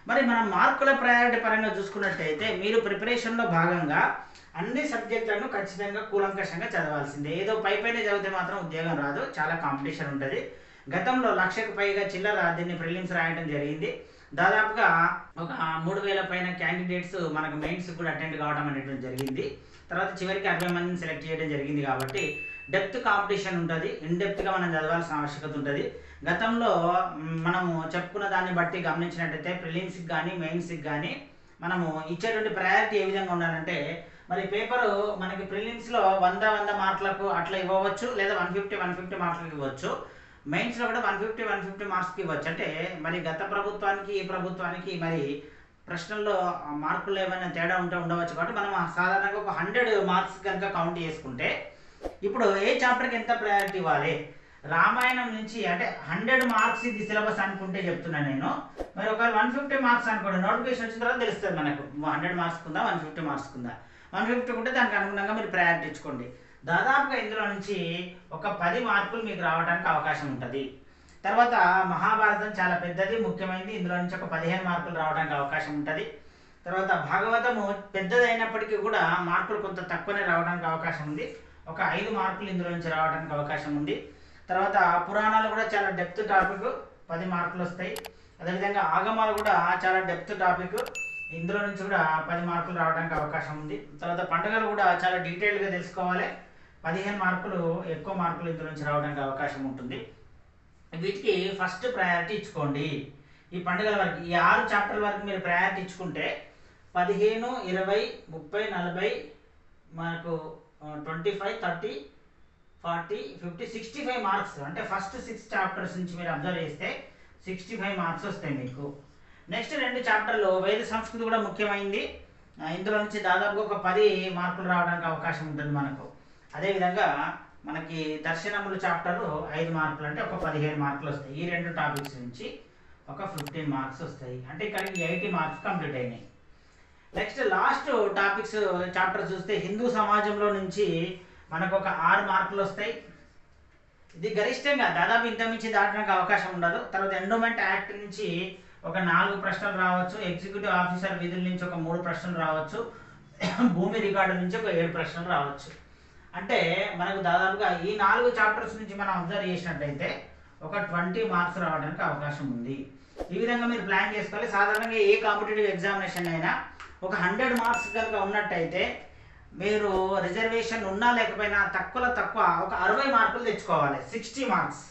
మరి మనం మార్కుల ప్రయారిటీ పరంగా చూసుకున్నట్టయితే మీరు ప్రిపరేషన్లో భాగంగా అన్ని సబ్జెక్టులను ఖచ్చితంగా కూలంకషంగా చదవాల్సిందే. ఏదో పైపైనే చదివితే మాత్రం ఉద్యోగం రాదు, చాలా కాంపిటీషన్ ఉంటుంది. గతంలో 1,00,000కు పైగా చిల్లర దీన్ని ప్రిలిమ్స్ రాయడం జరిగింది. దాదాపుగా ఒక 3,000 పైన క్యాండిడేట్స్ మనకు మెయిన్స్ కూడా అటెండ్ కావడం అనేటువంటి జరిగింది. తర్వాత చివరికి 60 మందిని సెలెక్ట్ చేయడం జరిగింది. కాబట్టి డెప్త్ కాంపిటీషన్ ఉంటుంది, ఇన్డెప్త్గా మనం చదవాల్సిన ఆవశ్యకత ఉంటుంది. గతంలో మనము చెప్పుకున్న దాన్ని బట్టి గమనించినట్టయితే ప్రిలిమ్స్కి కానీ మెయిన్స్కి కానీ మనము ఇచ్చేటువంటి ప్రయారిటీ ఏ విధంగా ఉండాలంటే, మరి పేపరు మనకి ప్రిలిమ్స్లో 100 మార్కులకు అట్లా ఇవ్వవచ్చు, లేదా 150 మార్కులకు ఇవ్వచ్చు. మెయిన్స్లో కూడా 150 మార్క్స్కి ఇవ్వచ్చు. అంటే మరి గత ప్రభుత్వానికి ఈ ప్రభుత్వానికి మరి ప్రశ్నల్లో మార్కులు ఏమైనా తేడా ఉండవచ్చు. కాబట్టి మనం సాధారణంగా ఒక 100 మార్క్స్ కనుక కౌంట్ చేసుకుంటే ఇప్పుడు ఏ చాప్టర్కి ఎంత ప్రయారిటీ ఇవ్వాలి, రామాయణం నుంచి అంటే 100 మార్క్స్ ఇది సిలబస్ అనుకుంటే చెప్తున్నాను నేను. మరి ఒక 150 మార్క్స్ అనుకోండి, నోటిఫికేషన్ వచ్చిన తర్వాత తెలుస్తుంది మనకు 100 మార్క్స్ ఉందా 150 మార్క్స్ ఉందా. 150 ఉంటే దానికి అనుగుణంగా మీరు ప్రయారిటీ ఇచ్చుకోండి. దాదాపుగా ఇందులో నుంచి ఒక 10 మార్కులు మీకు రావడానికి అవకాశం ఉంటుంది. తర్వాత మహాభారతం చాలా పెద్దది, ముఖ్యమైనది, ఇందులో నుంచి ఒక 15 మార్కులు రావడానికి అవకాశం ఉంటుంది. తర్వాత భాగవతము పెద్దదైనప్పటికీ కూడా మార్కులు కొంత తక్కువనే రావడానికి అవకాశం ఉంది, ఒక 5 మార్కులు ఇందులో నుంచి రావడానికి అవకాశం ఉంది. తర్వాత పురాణాలు కూడా చాలా డెప్త్ టాపిక్, 10 మార్కులు వస్తాయి. అదేవిధంగా ఆగమాలు కూడా చాలా డెప్త్ టాపిక్, ఇందులో నుంచి కూడా 10 మార్కులు రావడానికి అవకాశం ఉంది. తర్వాత పండుగలు కూడా చాలా డీటెయిల్గా తెలుసుకోవాలి, 15 మార్కులు ఎక్కువ మార్కులు ఇందులో నుంచి రావడానికి అవకాశం ఉంటుంది. వీటికి ఫస్ట్ ప్రయారిటీ ఇచ్చుకోండి. ఈ పండుగల వరకు ఈ 6 చాప్టర్ల వరకు మీరు ప్రయారిటీ ఇచ్చుకుంటే 15, 20, 30, 40 మనకు 25, 30, 40, 50, 65 మార్క్స్. అంటే ఫస్ట్ 6 చాప్టర్స్ నుంచి మీరు అబ్జర్వ్ చేస్తే 65 మార్క్స్ వస్తాయి మీకు. నెక్స్ట్ 2 చాప్టర్లు వేద సంస్కృతి కూడా ముఖ్యమైనది, ఇందులో నుంచి దాదాపుగా ఒక 10 మార్కులు రావడానికి అవకాశం ఉంటుంది మనకు. అదేవిధంగా మనకి దర్శనములు చాప్టరు 5 మార్కులు, అంటే ఒక 15 మార్కులు వస్తాయి. ఈ 2 టాపిక్స్ నుంచి ఒక 15 మార్క్స్ వస్తాయి. అంటే ఇక్కడికి 80 మార్క్స్ కంప్లీట్ అయినాయి. నెక్స్ట్ లాస్ట్ టాపిక్స్ చాప్టర్ చూస్తే హిందూ సమాజంలో నుంచి మనకు ఒక 6 మార్కులు వస్తాయి. ఇది గరిష్టంగా, దాదాపు ఇంతకుమించి దాటడానికి అవకాశం ఉండదు. తర్వాత ఎండోమెంట్ యాక్ట్ నుంచి ఒక 4 ప్రశ్నలు రావచ్చు, ఎగ్జిక్యూటివ్ ఆఫీసర్ విధుల నుంచి ఒక 3 ప్రశ్నలు రావచ్చు, భూమి రికార్డు నుంచి ఒక 7 ప్రశ్నలు రావచ్చు. అంటే మనకు దాదాపుగా ఈ 4 చాప్టర్స్ నుంచి మనం అబ్జర్వ్ చేసినట్టయితే ఒక 20 మార్క్స్ రావడానికి అవకాశం ఉంది. ఈ విధంగా మీరు ప్లాన్ చేసుకోవాలి. సాధారణంగా ఏ కాంపిటేటివ్ ఎగ్జామినేషన్ అయినా ఒక 100 మార్క్స్ కనుక ఉన్నట్టయితే మీరు రిజర్వేషన్ ఉన్నా లేకపోయినా తక్కువ ఒక 60 మార్కులు తెచ్చుకోవాలి, 60 మార్క్స్.